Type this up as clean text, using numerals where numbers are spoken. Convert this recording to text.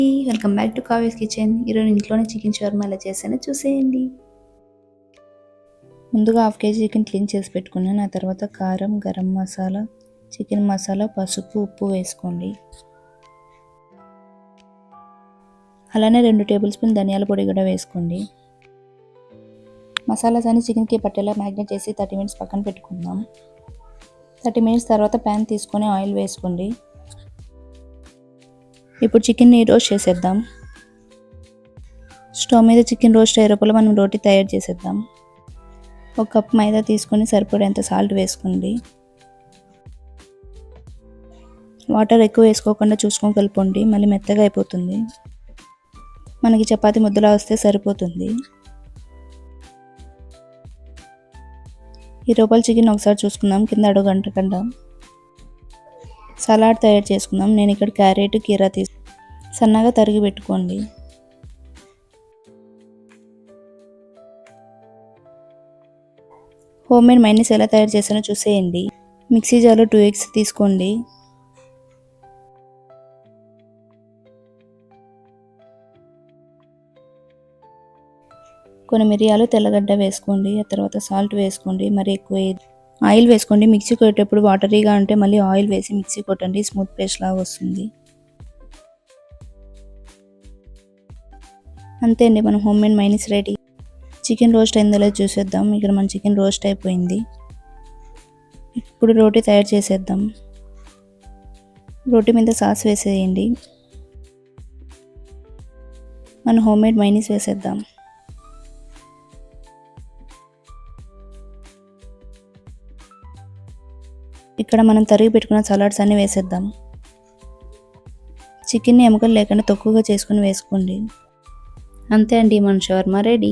Welcome back to Kavya's kitchen. ఈరోజు ఇంట్లోనే chicken shawarma ఎలా చేశానో చూసేయండి. ముందుగా హాఫ్ కేజీ చికెన్ క్లీన్ చేసి పెట్టుకున్నాను. ఆ తర్వాత కారం, గరం మసాలా, చికెన్ మసాలా, పసుపు, ఉప్పు వేసుకోండి. అలానే 2 టేబుల్ స్పూన్ ధనియాల పొడి కూడా వేసుకోండి. మసాలాస్ అన్ని చికెన్కి పట్టేలా మ్యాగ్నేట్ చేసి 30 మినిట్స్ పక్కన పెట్టుకుందాం. 30 మినిట్స్ తర్వాత ప్యాన్ తీసుకొని ఆయిల్ వేసుకోండి. ఇప్పుడు చికెన్ని రోస్ట్ చేసేద్దాం. స్టవ్ మీద చికెన్ రోస్ట్ అయ్యే లోపల మనం రోటీ తయారు చేసేద్దాం. 1 కప్ మైదా తీసుకొని సరిపడేంత సాల్ట్ వేసుకోండి. వాటర్ ఎక్కువ వేసుకోకుండా చూసుకొని కలుపుకోండి, మళ్ళీ మెత్తగా అయిపోతుంది. మనకి చపాతీ ముద్దలా వస్తే సరిపోతుంది. ఈ లోపల చికెన్ ఒకసారి చూసుకుందాం, కింద అడుగు అంటకుండా. సలాడ్ తయారు చేసుకుందాం. నేను ఇక్కడ క్యారెట్, కీరా సన్నగా తరిగి పెట్టుకోండి. హోమ్ మేడ్ మైనీస్ ఎలా తయారు చేసానో చూసేయండి. మిక్సీ జార్లో 2 ఎగ్స్ తీసుకోండి. కొన్ని మిరియాలు, తెల్లగడ్డ వేసుకోండి. ఆ తర్వాత సాల్ట్ వేసుకోండి, మరి ఎక్కువ ఆయిల్ వేసుకోండి. మిక్సీ కొట్టేటప్పుడు వాటరీగా ఉంటే మళ్ళీ ఆయిల్ వేసి మిక్సీ కొట్టండి, స్మూత్ పేస్ట్ లాగా వస్తుంది. అంతే అండి, మన home made mayonnaise ready. Chicken roast అయిందో లేదో చూసేద్దాం. ఇక్కడ మన చికెన్ రోస్ట్ అయిపోయింది. ఇప్పుడు రోటీ తయారు చేసేద్దాం. రోటీ మీద సాస్ వేసేయండి. మన హోమ్ మేడ్ మైనీస్ వేసేద్దాం. ఇక్కడ మనం తరిగి పెట్టుకున్న సలాడ్స్ అన్నీ వేసేద్దాం. చికెన్ని ఎముకలు లేకుండా తక్కువగా చేసుకుని వేసుకోండి. అంతే అండి, మన షవర్మా రెడీ.